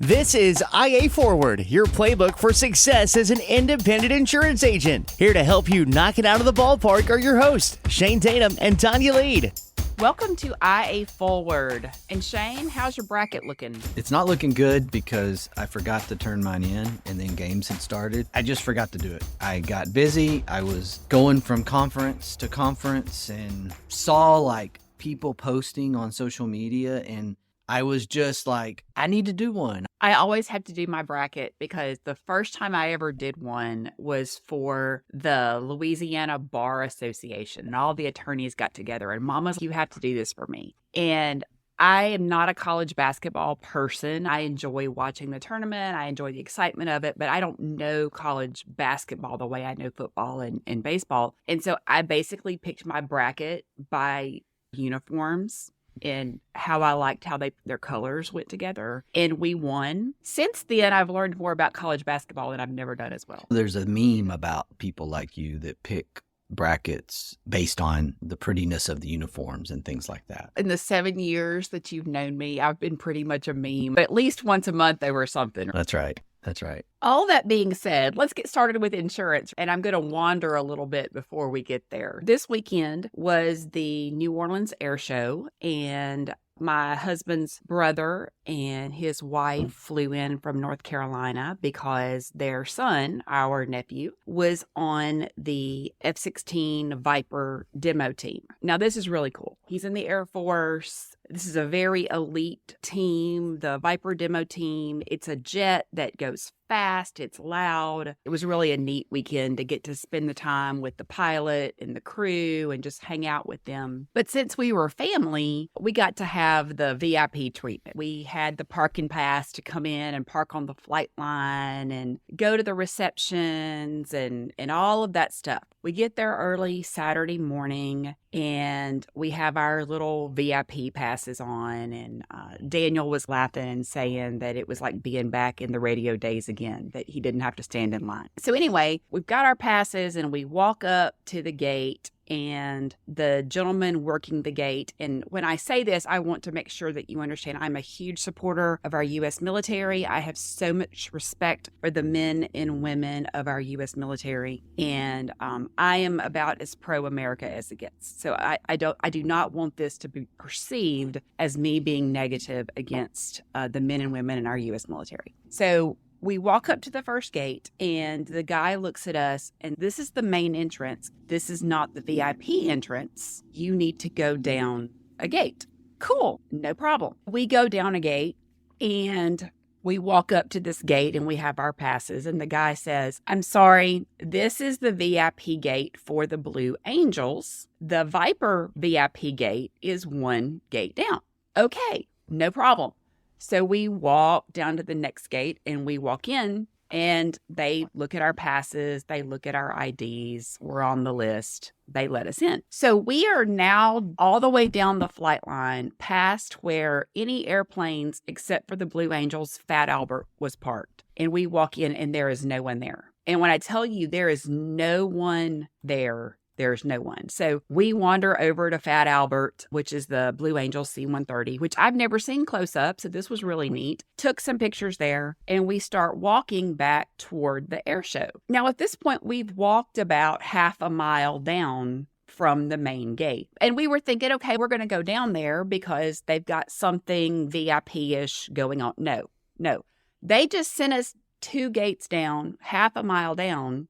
This is IA Forward, your playbook for success as an independent insurance agent. Here to help you knock it out of the ballpark are your hosts, Shane Tatum and Tonya Lead. Welcome to IA Forward. And Shane, how's your bracket looking? It's not looking good because I forgot to turn mine in and then games had started. I just forgot to do it. I got busy. I was going from conference to conference and saw like people posting on social media, and I was just like, I need to do one. I always have to do my bracket because the first time I ever did one was for the Louisiana Bar Association, and all the attorneys got together and Mama's, you have to do this for me. And I am not a college basketball person. I enjoy watching the tournament. I enjoy the excitement of it, but I don't know college basketball the way I know football and baseball. And so I basically picked my bracket by uniforms and how I liked how their colors went together. And we won. Since then, I've learned more about college basketball than I've never done as well. There's a meme about people like you that pick brackets based on the prettiness of the uniforms and things like that. In the 7 years that you've known me, I've been pretty much a meme. At least once a month, they were something. That's right. That's right. All that being said, let's get started with insurance. And I'm going to wander a little bit before we get there. This weekend was the New Orleans Air Show, and my husband's brother and his wife flew in from North Carolina because their son, our nephew, was on the F-16 Viper demo team. Now, this is really cool. He's in the Air Force. This is a very elite team, the Viper demo team. It's a jet that goes fast. It's loud. It was really a neat weekend to get to spend the time with the pilot and the crew and just hang out with them. But since we were family, we got to have the VIP treatment. We had the parking pass to come in and park on the flight line and go to the receptions and all of that stuff. We get there early Saturday morning and we have our little VIP passes on. And Daniel was laughing and saying that it was like being back in the radio days again, that he didn't have to stand in line. So anyway, we've got our passes and we walk up to the gate, and the gentleman working the gate. And when I say this, I want to make sure that you understand I'm a huge supporter of our U.S. military. I have so much respect for the men and women of our U.S. military. And I am about as pro-America as it gets. So I do not want this to be perceived as me being negative against the men and women in our U.S. military. So we walk up to the first gate and the guy looks at us, and this is the main entrance. This is not the VIP entrance. You need to go down a gate. Cool. No problem. We go down a gate and we walk up to this gate and we have our passes, and the guy says, I'm sorry, this is the VIP gate for the Blue Angels. The Viper VIP gate is one gate down. Okay, no problem. So we walk down to the next gate and we walk in, and they look at our passes. They look at our IDs. We're on the list. They let us in. So we are now all the way down the flight line past where any airplanes except for the Blue Angels Fat Albert was parked. And we walk in and there is no one there. And when I tell you there is no one there, there's no one. So we wander over to Fat Albert, which is the Blue Angels C-130, which I've never seen close up. So this was really neat. Took some pictures there, and we start walking back toward the air show. Now, at this point, we've walked about half a mile down from the main gate. And we were thinking, okay, we're going to go down there because they've got something VIP-ish going on. No. They just sent us 2 gates down, half a mile down,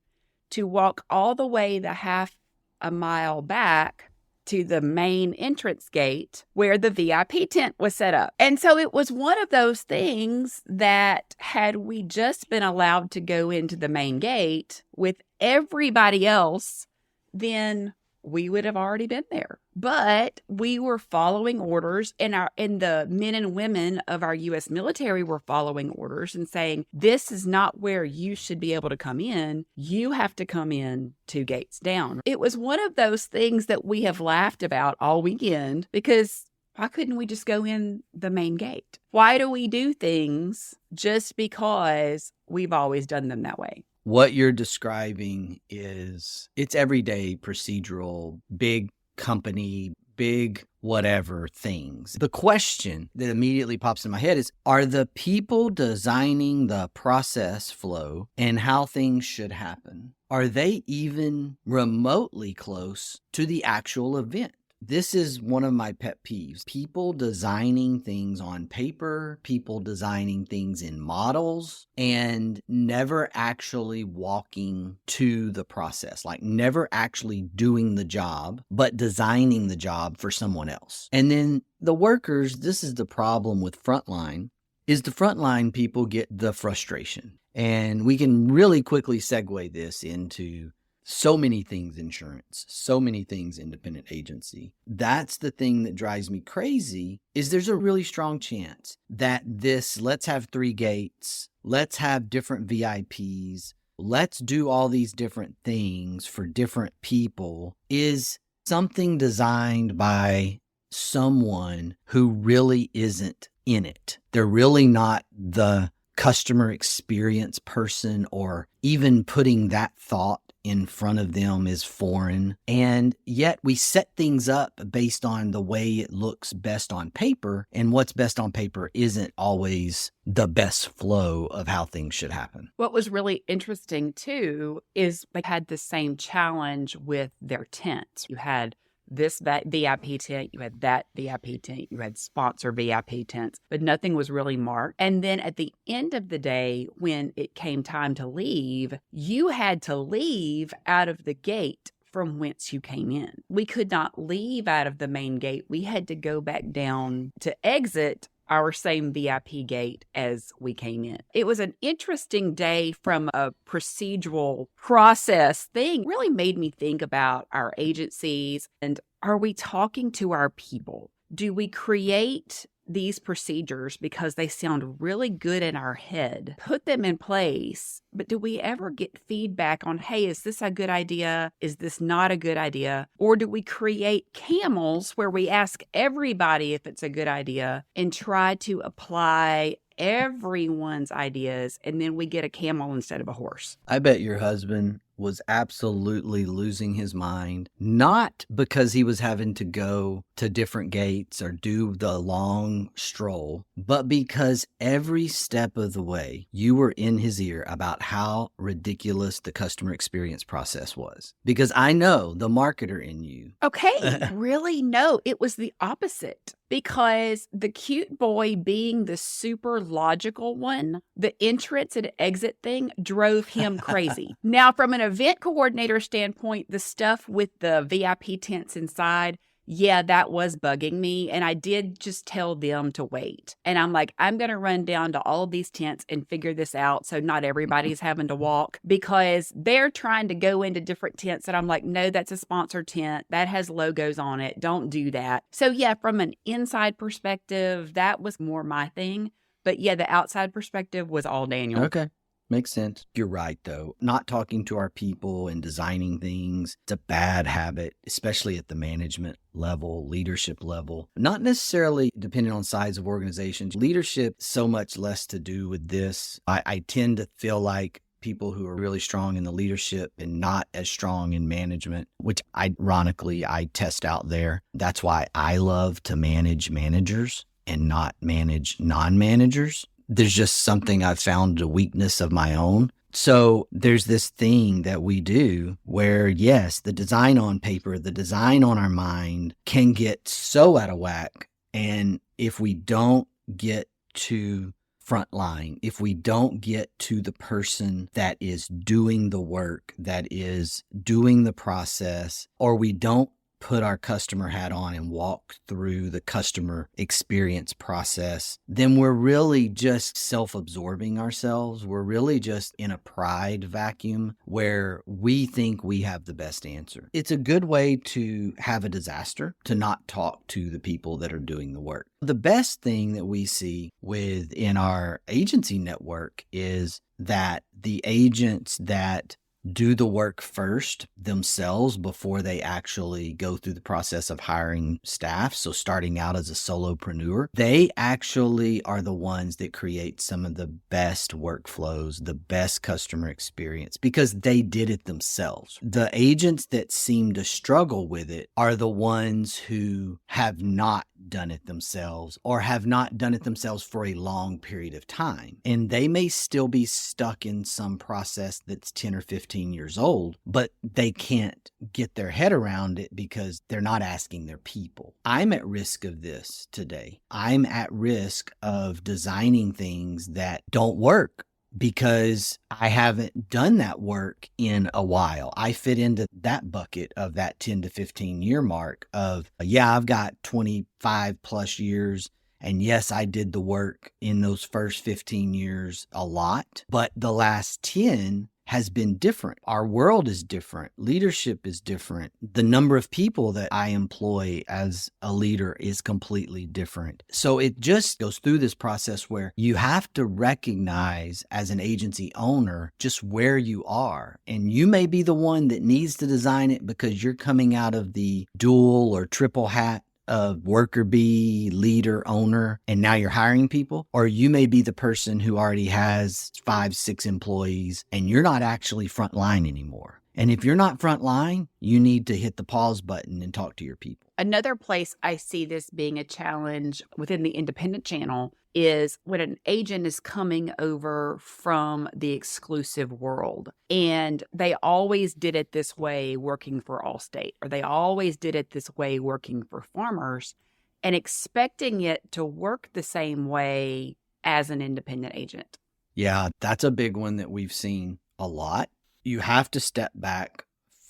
to walk all the way the half a mile back to the main entrance gate where the VIP tent was set up. And so it was one of those things that had we just been allowed to go into the main gate with everybody else, then we would have already been there. But we were following orders, and the men and women of our U.S. military were following orders and saying, this is not where you should be able to come in. You have to come in 2 gates down. It was one of those things that we have laughed about all weekend, because why couldn't we just go in the main gate? Why do we do things just because we've always done them that way? What you're describing is, it's everyday procedural, big company big whatever things. The question that immediately pops in my head is, are the people designing the process flow and how things should happen, are they even remotely close to the actual event? This is one of my pet peeves. People designing things on paper, people designing things in models, and never actually walking to the process, like never actually doing the job, but designing the job for someone else. And then the workers, this is the problem with frontline, is the frontline people get the frustration. And we can really quickly segue this into so many things insurance, so many things independent agency. That's the thing that drives me crazy, is there's a really strong chance that this, let's have 3 gates, let's have different VIPs, let's do all these different things for different people, is something designed by someone who really isn't in it. They're really not the customer experience person, or even putting that thought in front of them is foreign. And yet we set things up based on the way it looks best on paper, and what's best on paper isn't always the best flow of how things should happen. What was really interesting too is they had the same challenge with their tents. You had this VIP tent, you had that VIP tent, you had sponsor VIP tents, but nothing was really marked. And then at the end of the day, when it came time to leave, you had to leave out of the gate from whence you came in. We could not leave out of the main gate. We had to go back down to exit our same VIP gate as we came in. It was an interesting day from a procedural process thing. Really made me think about our agencies, and are we talking to our people? Do we create these procedures because they sound really good in our head, put them in place, but do we ever get feedback on, hey, is this a good idea? Is this not a good idea? Or do we create camels where we ask everybody if it's a good idea and try to apply everyone's ideas, and then we get a camel instead of a horse? I bet your husband was absolutely losing his mind, not because he was having to go to different gates or do the long stroll, but because every step of the way you were in his ear about how ridiculous the customer experience process was. Because I know the marketer in you. Okay, really? No, it was the opposite. Because the cute boy being the super logical one, the entrance and exit thing drove him crazy. Now, from an event coordinator standpoint, the stuff with the VIP tents inside, yeah, that was bugging me. And I did just tell them to wait. And I'm like, I'm going to run down to all of these tents and figure this out so not everybody's having to walk, because they're trying to go into different tents. And I'm like, no, that's a sponsored tent. That has logos on it. Don't do that. So yeah, from an inside perspective, that was more my thing. But yeah, the outside perspective was all Daniel. Okay. Makes sense. You're right, though. Not talking to our people and designing things, it's a bad habit, especially at the management level, leadership level. Not necessarily depending on size of organizations. Leadership, so much less to do with this. I tend to feel like people who are really strong in the leadership and not as strong in management, which ironically I test out there. That's why I love to manage managers and not manage non-managers. There's just something I've found a weakness of my own. So there's this thing that we do where, yes, the design on paper, the design on our mind can get so out of whack. And if we don't get to frontline, if we don't get to the person that is doing the work, that is doing the process, or we don't put our customer hat on and walk through the customer experience process, then we're really just self-absorbing ourselves. We're really just in a pride vacuum where we think we have the best answer. It's a good way to have a disaster, to not talk to the people that are doing the work. The best thing that we see within our agency network is that the agents that do the work first themselves before they actually go through the process of hiring staff. So starting out as a solopreneur, they actually are the ones that create some of the best workflows, the best customer experience, because they did it themselves. The agents that seem to struggle with it are the ones who have not done it themselves or have not done it themselves for a long period of time. And they may still be stuck in some process that's 10 or 15 years old, but they can't get their head around it because they're not asking their people. I'm at risk of this today. I'm at risk of designing things that don't work because I haven't done that work in a while. I fit into that bucket of that 10 to 15 year mark of, yeah, I've got 25 plus years. And yes, I did the work in those first 15 years a lot, but the last 10 has been different. Our world is different. Leadership is different. The number of people that I employ as a leader is completely different. So it just goes through this process where you have to recognize as an agency owner just where you are. And you may be the one that needs to design it because you're coming out of the dual or triple hat of worker bee, leader, owner, and now you're hiring people. Or you may be the person who already has 5, 6 employees and you're not actually frontline anymore. And if you're not frontline, you need to hit the pause button and talk to your people. Another place I see this being a challenge within the independent channel is when an agent is coming over from the exclusive world and they always did it this way working for Allstate, or they always did it this way working for Farmers, and expecting it to work the same way as an independent agent. Yeah, that's a big one that we've seen a lot. You have to step back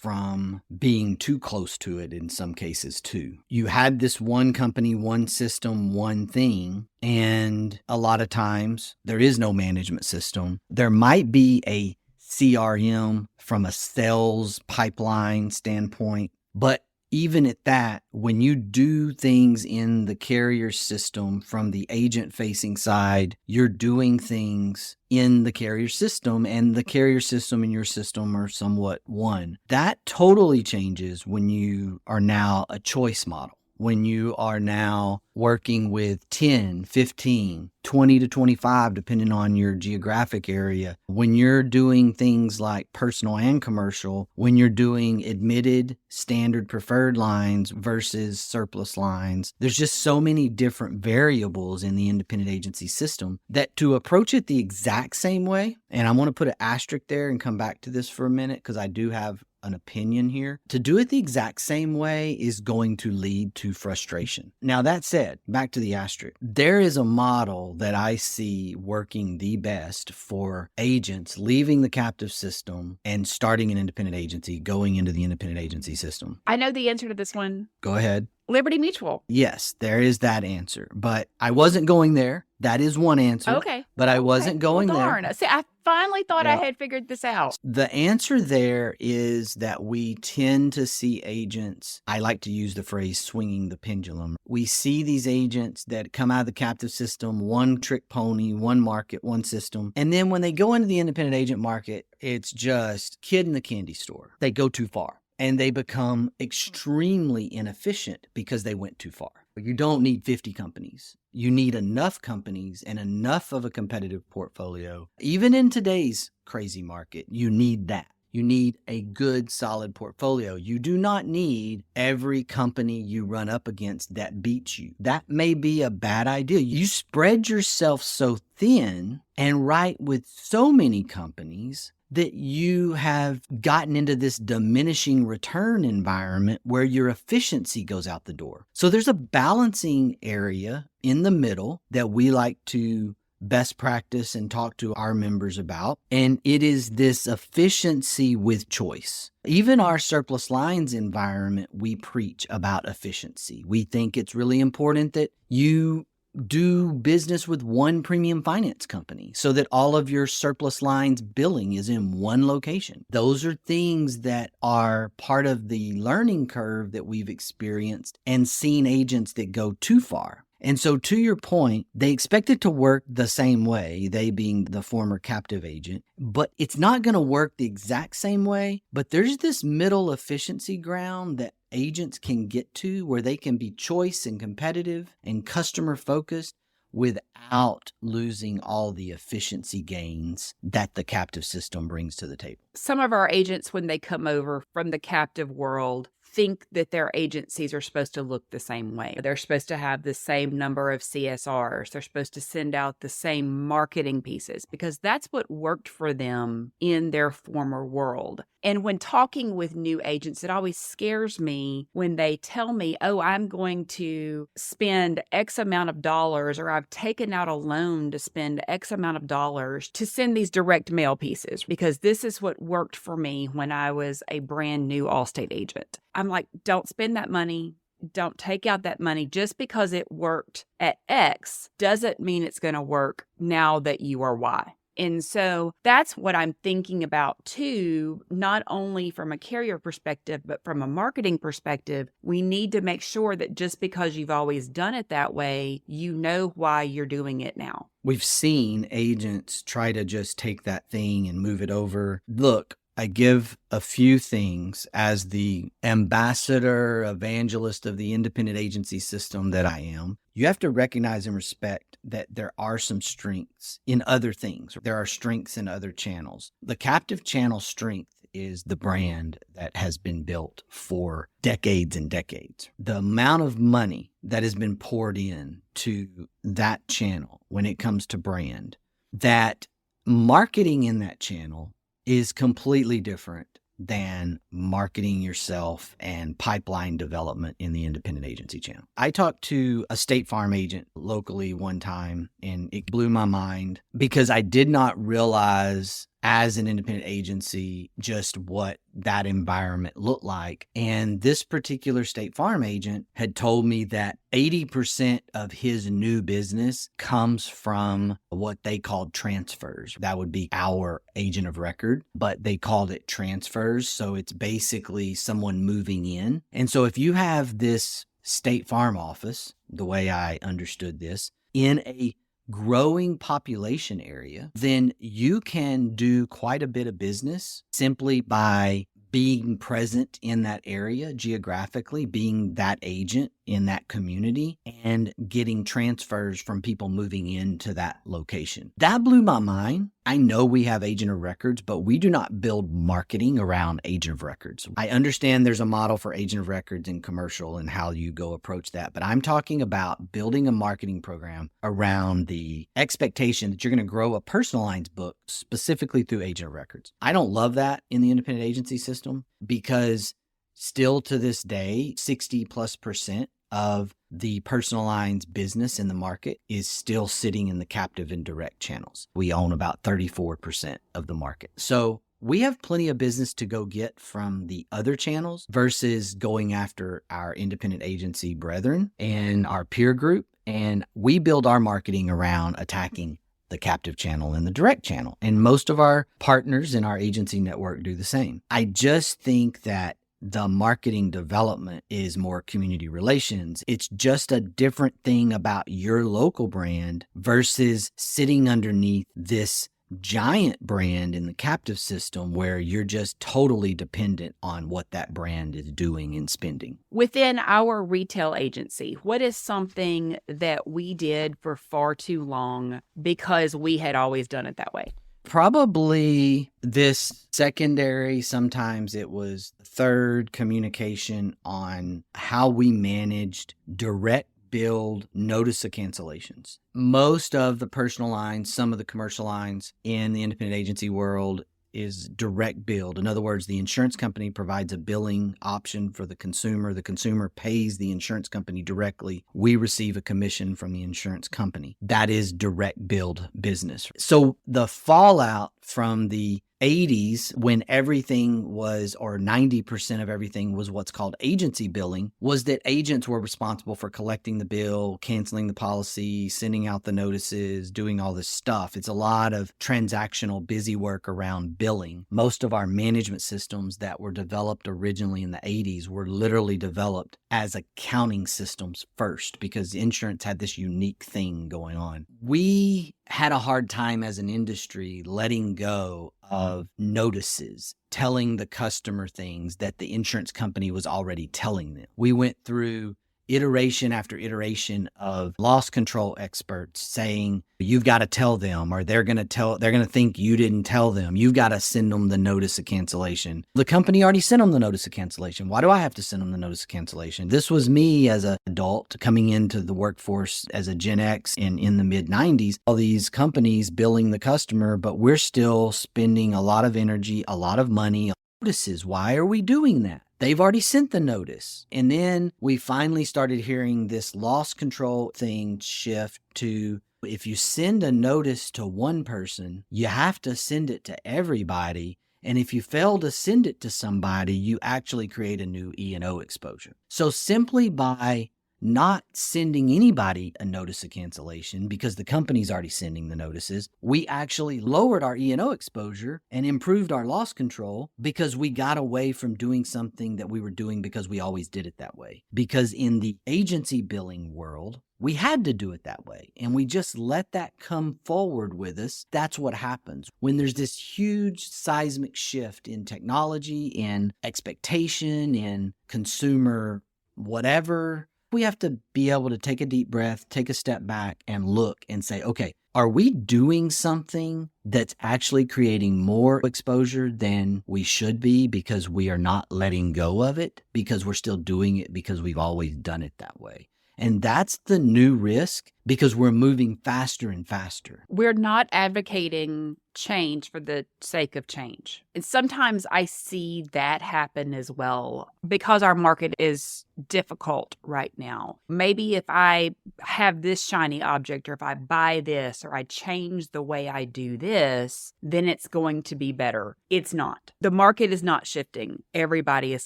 from being too close to it in some cases too. You had this one company, one system, one thing, and a lot of times there is no management system. There might be a CRM from a sales pipeline standpoint, but even at that, when you do things in the carrier system from the agent facing side, you're doing things in the carrier system, and the carrier system and your system are somewhat one. That totally changes when you are now a choice model. When you are now working with 10, 15, 20 to 25, depending on your geographic area, when you're doing things like personal and commercial, when you're doing admitted, standard, preferred lines versus surplus lines, there's just so many different variables in the independent agency system that to approach it the exact same way, and I want to put an asterisk there and come back to this for a minute because I do have an opinion here. To do it the exact same way is going to lead to frustration. Now, that said, back to the asterisk, there is a model that I see working the best for agents leaving the captive system and starting an independent agency, going into the independent agency system. I know the answer to this one. Go ahead. Liberty Mutual. Yes, there is that answer, but I wasn't going there. That is one answer. Okay. But I wasn't going darn. there. See, I finally thought I had figured this out. The answer there is that we tend to see agents, I like to use the phrase swinging the pendulum. We see these agents that come out of the captive system, one trick pony, one market, one system. And then when they go into the independent agent market, it's just kid in the candy store. They go too far. And they become extremely inefficient because they went too far. You don't need 50 companies. You need enough companies and enough of a competitive portfolio. Even in today's crazy market, you need that. You need a good, solid portfolio. You do not need every company you run up against that beats you. That may be a bad idea. You spread yourself so thin and write with so many companies that you have gotten into this diminishing return environment where your efficiency goes out the door. So there's a balancing area in the middle that we like to best practice and talk to our members about. And it is this efficiency with choice. Even our surplus lines environment, we preach about efficiency. We think it's really important that you do business with one premium finance company so that all of your surplus lines billing is in one location. Those are things that are part of the learning curve that we've experienced and seen agents that go too far. And so to your point, they expect it to work the same way, they being the former captive agent, but it's not going to work the exact same way. But there's this middle efficiency ground that agents can get to where they can be choice and competitive and customer focused without losing all the efficiency gains that the captive system brings to the table. Some of our agents, when they come over from the captive world, think that their agencies are supposed to look the same way. They're supposed to have the same number of CSRs. They're supposed to send out the same marketing pieces because that's what worked for them in their former world. And when talking with new agents, it always scares me when they tell me, oh, I'm going to spend X amount of dollars, or I've taken out a loan to spend X amount of dollars to send these direct mail pieces because this is what worked for me when I was a brand new Allstate agent. I'm like, don't spend that money. Don't take out that money. Just because it worked at X doesn't mean it's going to work now that you are Y. And so that's what I'm thinking about too, not only from a carrier perspective, but from a marketing perspective. We need to make sure that just because you've always done it that way, you know why you're doing it now. We've seen agents try to just take that thing and move it over. Look, I give a few things as the ambassador, evangelist of the independent agency system that I am. You have to recognize and respect that there are some strengths in other things. There are strengths in other channels. The captive channel strength is the brand that has been built for decades and decades. The amount of money that has been poured in to that channel when it comes to brand, that marketing in that channel is completely different than marketing yourself and pipeline development in the independent agency channel. I talked to a State Farm agent locally one time, and it blew my mind because I did not realize as an independent agency just what that environment looked like. And this particular State Farm agent had told me that 80% of his new business comes from what they called transfers. That would be our agent of record, but they called it transfers. So it's basically someone moving in. And so if you have this State Farm office, the way I understood this, in a growing population area, then you can do quite a bit of business simply by being present in that area geographically, being that agent in that community, and getting transfers from people moving into that location. That blew my mind. I know we have agent of records, but we do not build marketing around agent of records. I understand there's a model for agent of records in commercial and how you go approach that, but I'm talking about building a marketing program around the expectation that you're going to grow a personal lines book specifically through agent of records. I don't love that in the independent agency system because still to this day, 60+% of the personal lines business in the market is still sitting in the captive and direct channels. We own about 34% of the market. So we have plenty of business to go get from the other channels versus going after our independent agency brethren and our peer group. And we build our marketing around attacking the captive channel and the direct channel. And most of our partners in our agency network do the same. I just think that the marketing development is more community relations. It's just a different thing about your local brand versus sitting underneath this giant brand in the captive system where you're just totally dependent on what that brand is doing and spending. Within our retail agency, what is something that we did for far too long because we had always done it that way? Probably this secondary, sometimes it was third communication on how we managed direct build notice of cancellations. Most of the personal lines, some of the commercial lines in the independent agency world is direct billed. In other words, the insurance company provides a billing option for the consumer. The consumer pays the insurance company directly. We receive a commission from the insurance company. That is direct billed business. So the fallout from the 80s, when everything was, or 90% of everything was what's called agency billing, was that agents were responsible for collecting the bill, canceling the policy, sending out the notices, doing all this stuff. It's a lot of transactional busy work around billing. Most of our management systems that were developed originally in the 80s were literally developed as accounting systems first, because insurance had this unique thing going on. We had a hard time as an industry letting go of notices, telling the customer things that the insurance company was already telling them. We went through iteration after iteration of loss control experts saying, you've got to tell them, or they're going to think you didn't tell them. You've got to send them the notice of cancellation. The company already sent them the notice of cancellation. Why do I have to send them the notice of cancellation? This was me as an adult coming into the workforce as a Gen X in the mid 90s. All these companies billing the customer, but we're still spending a lot of energy, a lot of money. Notices. Why are we doing that? They've already sent the notice. And then we finally started hearing this loss control thing shift to, if you send a notice to one person, you have to send it to everybody. And if you fail to send it to somebody, you actually create a new E&O exposure. So simply by not sending anybody a notice of cancellation, because the company's already sending the notices, we actually lowered our E&O exposure and improved our loss control, because we got away from doing something that we were doing because we always did it that way. Because in the agency billing world, we had to do it that way, and we just let that come forward with us. That's what happens when there's this huge seismic shift in technology, in expectation, in consumer whatever. We have to be able to take a deep breath, take a step back, and look and say, okay, are we doing something that's actually creating more exposure than we should be, because we are not letting go of it, because we're still doing it because we've always done it that way? And that's the new risk, because we're moving faster and faster. We're not advocating change for the sake of change. And sometimes I see that happen as well, because our market is difficult right now. Maybe if I have this shiny object, or if I buy this, or I change the way I do this, then it's going to be better. It's not. The market is not shifting. Everybody is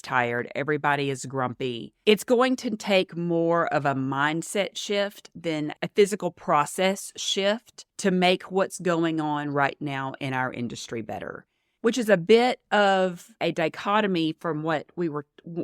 tired. Everybody is grumpy. It's going to take more of a mindset shift than a physical process shift to make what's going on right now in our industry better, which is a bit of a dichotomy from what we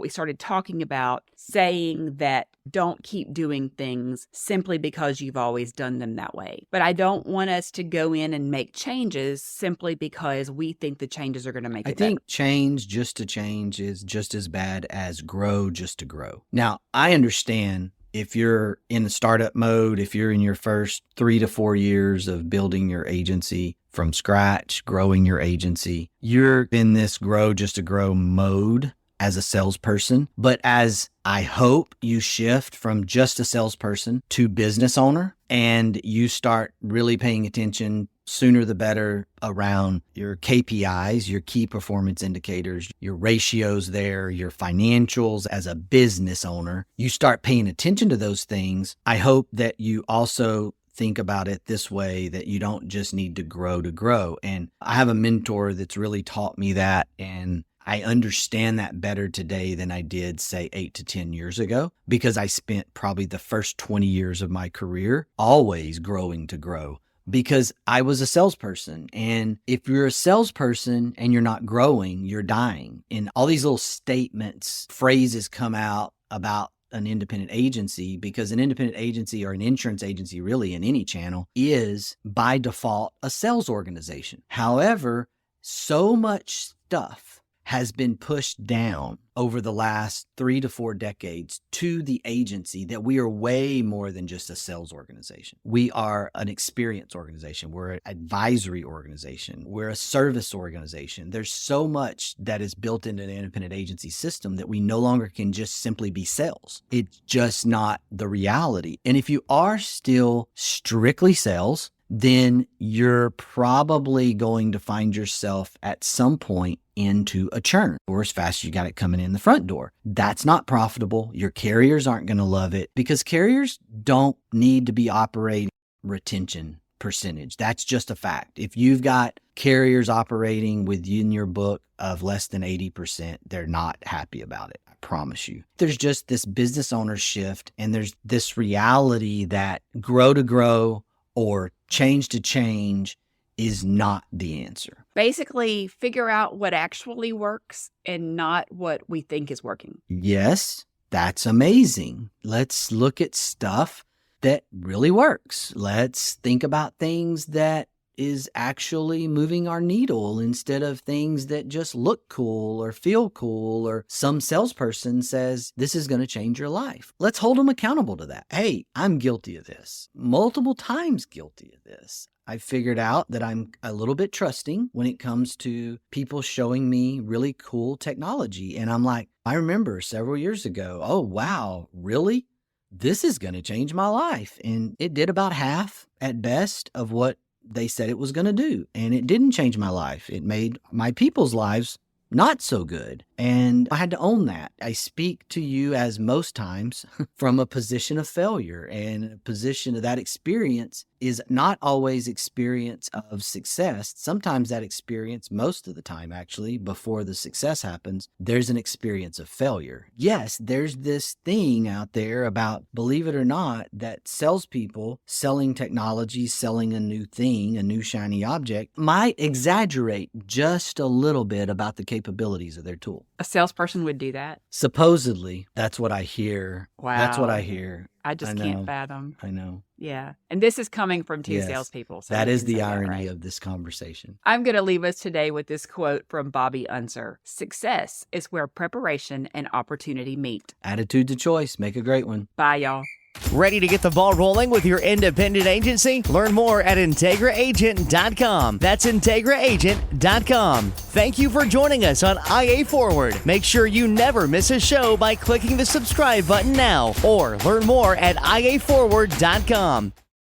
started talking about, saying that don't keep doing things simply because you've always done them that way. But I don't want us to go in and make changes simply because we think the changes are going to make it better. I think change just to change is just as bad as grow just to grow. Now, I understand if you're in the startup mode, if you're in your first 3 to 4 years of building your agency from scratch, growing your agency, you're in this grow just to grow mode as a salesperson. But as I hope you shift from just a salesperson to business owner, and you start really paying attention sooner the better around your KPIs, your key performance indicators, your ratios there, your financials as a business owner, you start paying attention to those things. I hope that you also think about it this way, that you don't just need to grow. And I have a mentor that's really taught me that, and I understand that better today than I did, say, 8 to 10 years ago, because I spent probably the first 20 years of my career always growing to grow, because I was a salesperson. And if you're a salesperson and you're not growing, you're dying. And all these little statements, phrases come out about an independent agency, because an independent agency, or an insurance agency really in any channel, is by default a sales organization. However, so much stuff has been pushed down over the last 3 to 4 decades to the agency that we are way more than just a sales organization. We are an experience organization. We're an advisory organization. We're a service organization. There's so much that is built into the independent agency system that we no longer can just simply be sales. It's just not the reality. And if you are still strictly sales, then you're probably going to find yourself at some point into a churn, or as fast as you got it coming in the front door. That's not profitable. Your carriers aren't going to love it, because carriers don't need to be operating retention percentage. That's just a fact. If you've got carriers operating within your book of less than 80%, they're not happy about it. I promise you. There's just this business owner shift, and there's this reality that grow to grow or change to change is not the answer. Basically, figure out what actually works and not what we think is working. Yes, that's amazing. Let's look at stuff that really works. Let's think about things that is actually moving our needle instead of things that just look cool or feel cool or some salesperson says this is going to change your life. Let's hold them accountable to that. Hey, I'm guilty of this. Multiple times guilty of this. I figured out that I'm a little bit trusting when it comes to people showing me really cool technology. And I'm like, I remember several years ago, oh, wow, really? This is going to change my life. And it did about half at best of what they said it was going to do. And it didn't change my life. It made my people's lives not so good. And I had to own that. I speak to you, as most times, from a position of failure, and a position of that experience is not always experience of success. Sometimes that experience, most of the time actually, before the success happens, there's an experience of failure. Yes, there's this thing out there about, believe it or not, that salespeople selling technology, selling a new thing, a new shiny object, might exaggerate just a little bit about the capabilities of their tool. A salesperson would do that? Supposedly, that's what I hear. Wow. That's what I hear. I just can't fathom. I know. Yeah. And this is coming from two salespeople. So that is the irony of this conversation. I'm going to leave us today with this quote from Bobby Unser. Success is where preparation and opportunity meet. Attitude to choice. Make a great one. Bye, y'all. Ready to get the ball rolling with your independent agency? Learn more at IntegraAgent.com. That's IntegraAgent.com. Thank you for joining us on IA Forward. Make sure you never miss a show by clicking the subscribe button now, or learn more at IAForward.com.